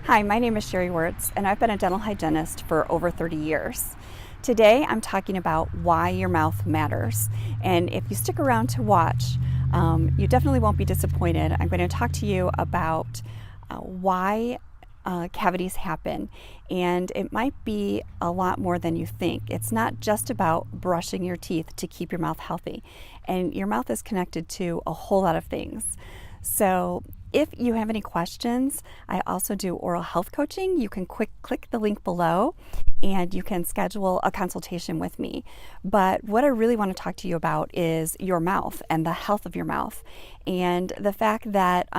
Hi, my name is Sherry Wirtz, and I've been a dental hygienist for over 30 years. Today, I'm talking about why your mouth matters. And if you stick around to watch, you definitely won't be disappointed. I'm going to talk to you about why cavities happen, and it might be a lot more than you think. It's not just about brushing your teeth to keep your mouth healthy, and your mouth is connected to a whole lot of things. So if you have any questions, I also do oral health coaching. You can click the link below and you can schedule a consultation with me. But what I really want to talk to you about is your mouth and the health of your mouth, and the fact that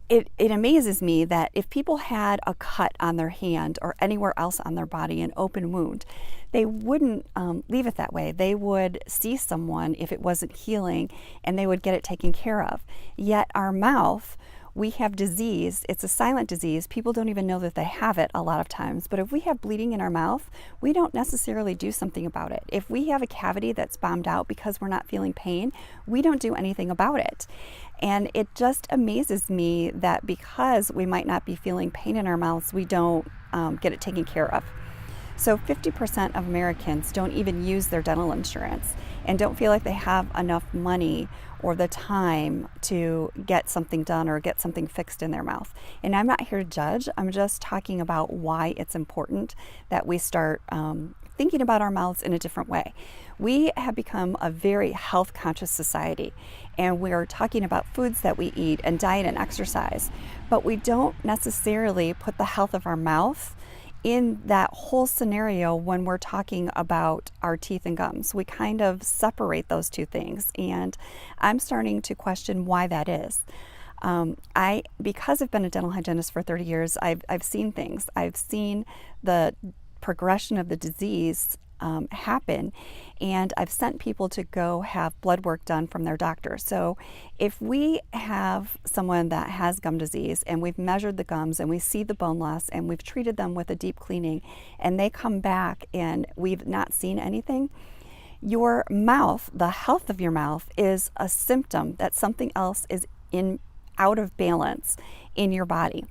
it amazes me that if people had a cut on their hand or anywhere else on their body, an open wound, they wouldn't leave it that way. They would see someone if it wasn't healing and they would get it taken care of. Yet our mouth, we have disease. It's a silent disease. People don't even know that they have it a lot of times. But if we have bleeding in our mouth, we don't necessarily do something about it. If we have a cavity that's bombed out because we're not feeling pain, we don't do anything about it. And it just amazes me that because we might not be feeling pain in our mouths, we don't get it taken care of. So 50% of Americans don't even use their dental insurance and don't feel like they have enough money or the time to get something done or get something fixed in their mouth. And I'm not here to judge. I'm just talking about why it's important that we start thinking about our mouths in a different way. We have become a very health conscious society, and we're talking about foods that we eat and diet and exercise, but we don't necessarily put the health of our mouth in that whole scenario when we're talking about our teeth and gums. We kind of separate those two things, and I'm starting to question why that is. Because I've been a dental hygienist for 30 years, I've seen things. I've seen the progression of the disease happen, and I've sent people to go have blood work done from their doctor. So if we have someone that has gum disease and we've measured the gums and we see the bone loss and we've treated them with a deep cleaning and they come back and we've not seen anything, your mouth, the health of your mouth, is a symptom that something else is out of balance in your body.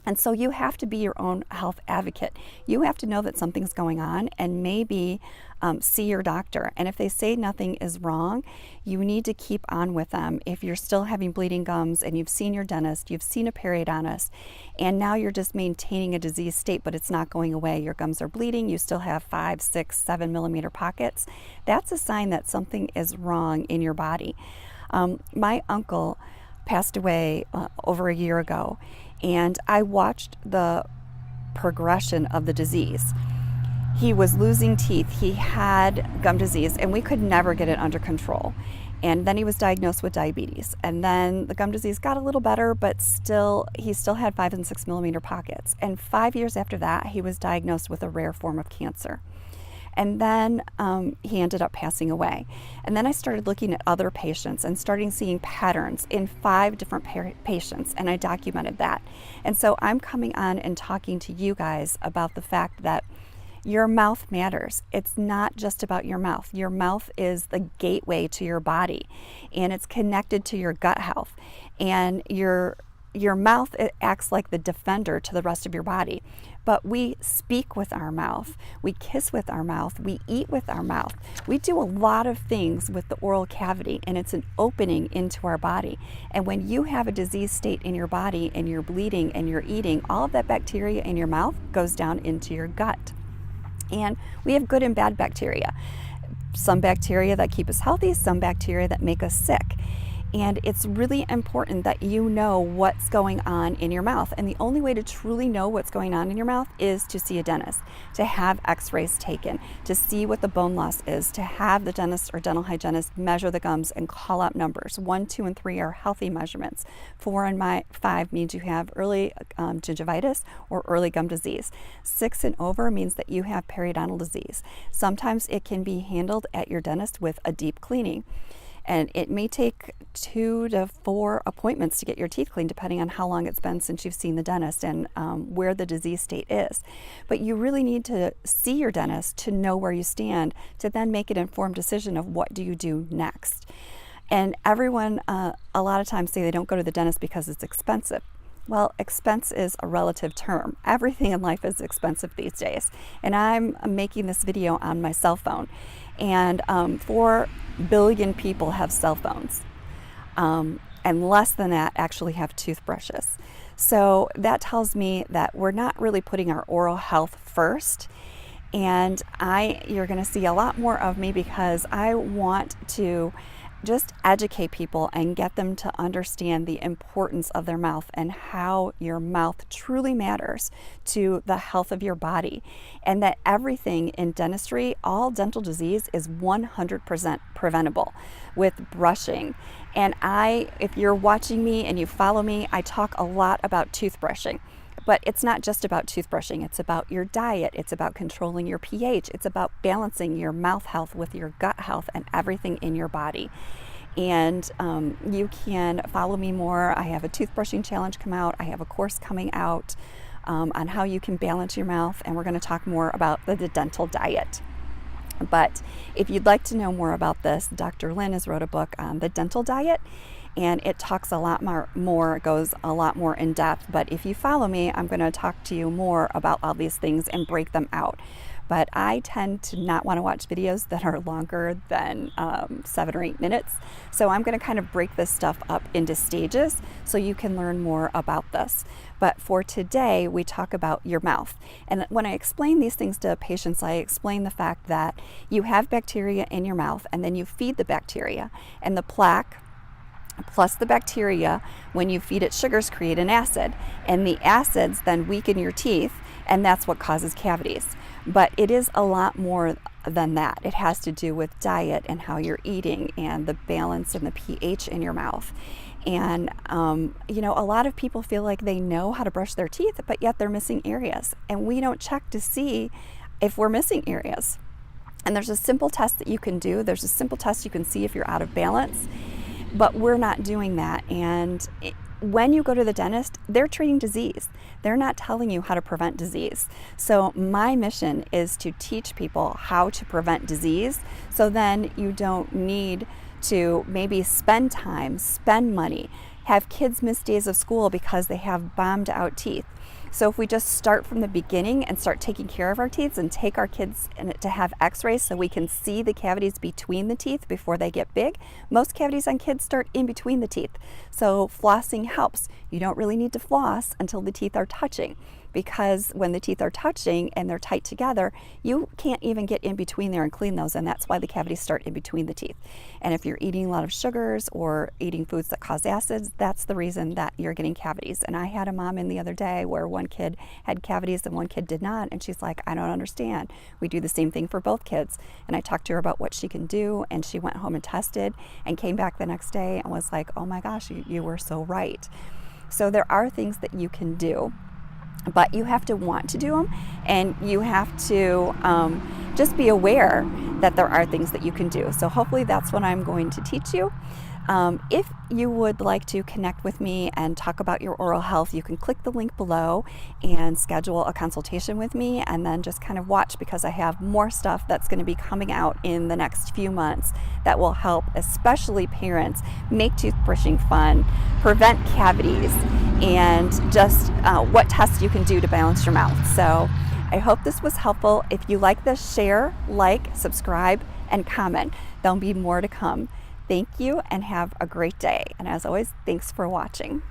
And so you have to be your own health advocate. You have to know that something's going on and maybe see your doctor. And if they say nothing is wrong, you need to keep on with them. If you're still having bleeding gums and you've seen your dentist, you've seen a periodontist, and now you're just maintaining a disease state, but it's not going away. Your gums are bleeding. You still have 5, 6, 7 millimeter pockets. That's a sign that something is wrong in your body. My uncle passed away over a year ago, and I watched the progression of the disease. He was losing teeth. He had gum disease, and we could never get it under control. And then he was diagnosed with diabetes. And then the gum disease got a little better, but he still had 5 and 6 millimeter pockets. And 5 years after that, he was diagnosed with a rare form of cancer. And then he ended up passing away. And then I started looking at other patients and starting seeing patterns in 5 different patients, and I documented that. And so I'm coming on and talking to you guys about the fact that your mouth matters. It's not just about your mouth. Your mouth is the gateway to your body, and it's connected to your gut health. And your mouth, it acts like the defender to the rest of your body. But we speak with our mouth, we kiss with our mouth, we eat with our mouth. We do a lot of things with the oral cavity, and it's an opening into our body. And when you have a disease state in your body and you're bleeding and you're eating, all of that bacteria in your mouth goes down into your gut. And we have good and bad bacteria. Some bacteria that keep us healthy, some bacteria that make us sick. And it's really important that you know what's going on in your mouth. And the only way to truly know what's going on in your mouth is to see a dentist, to have x-rays taken, to see what the bone loss is, to have the dentist or dental hygienist measure the gums and call out numbers. 1, 2, and 3 are healthy measurements. 4 and 5 means you have early gingivitis or early gum disease. 6 and over means that you have periodontal disease. Sometimes it can be handled at your dentist with a deep cleaning. And it may take 2 to 4 appointments to get your teeth cleaned, depending on how long it's been since you've seen the dentist and where the disease state is. But you really need to see your dentist to know where you stand, to then make an informed decision of what do you do next. And everyone, a lot of times, say they don't go to the dentist because it's expensive. Well, expense is a relative term. Everything in life is expensive these days. And I'm making this video on my cell phone. And 4 billion people have cell phones. And less than that actually have toothbrushes. So that tells me that we're not really putting our oral health first. And you're going to see a lot more of me because I want to just educate people and get them to understand the importance of their mouth and how your mouth truly matters to the health of your body, and that everything in dentistry, all dental disease, is 100% preventable with brushing. And if you're watching me and you follow me, I talk a lot about toothbrushing. But it's not just about toothbrushing. It's about your diet. It's about controlling your pH. It's about balancing your mouth health with your gut health and everything in your body. And you can follow me more. I have a toothbrushing challenge come out. I have a course coming out on how you can balance your mouth. And we're going to talk more about the dental diet. But if you'd like to know more about this, Dr. Lynn has wrote a book on the dental diet. And it talks a lot more, goes a lot more in depth. But if you follow me, I'm going to talk to you more about all these things and break them out. But I tend to not want to watch videos that are longer than 7 or 8 minutes. So I'm going to kind of break this stuff up into stages so you can learn more about this. But for today, we talk about your mouth. And when I explain these things to patients, I explain the fact that you have bacteria in your mouth, and then you feed the bacteria. And the plaque plus the bacteria, when you feed it sugars, create an acid, and the acids then weaken your teeth, and that's what causes cavities. But it is a lot more than that. It has to do with diet and how you're eating and the balance and the pH in your mouth. And a lot of people feel like they know how to brush their teeth, but yet they're missing areas, and we don't check to see if we're missing areas. And there's a simple test that you can do. There's a simple test you can see if you're out of balance. But we're not doing that. And when you go to the dentist, they're treating disease. They're not telling you how to prevent disease. So my mission is to teach people how to prevent disease, so then you don't need to maybe spend time, spend money, have kids miss days of school because they have bombed out teeth. So if we just start from the beginning and start taking care of our teeth and take our kids to have x-rays so we can see the cavities between the teeth before they get big. Most cavities on kids start in between the teeth. So flossing helps. You don't really need to floss until the teeth are touching, because when the teeth are touching and they're tight together, you can't even get in between there and clean those, and that's why the cavities start in between the teeth. And if you're eating a lot of sugars or eating foods that cause acids, that's the reason that you're getting cavities. And I had a mom in the other day where one kid had cavities and one kid did not, and she's like, I don't understand. We do the same thing for both kids. And I talked to her about what she can do, and she went home and tested and came back the next day and was like, oh my gosh, you were so right. So there are things that you can do, but you have to want to do them, and you have to just be aware that there are things that you can do. So hopefully that's what I'm going to teach you. If you would like to connect with me and talk about your oral health, you can click the link below and schedule a consultation with me, and then just kind of watch, because I have more stuff that's going to be coming out in the next few months that will help, especially parents, make toothbrushing fun, prevent cavities, and just what tests you can do to balance your mouth. So I hope this was helpful. If you like this, share, like, subscribe, and comment. There'll be more to come. Thank you, and have a great day. And as always, thanks for watching.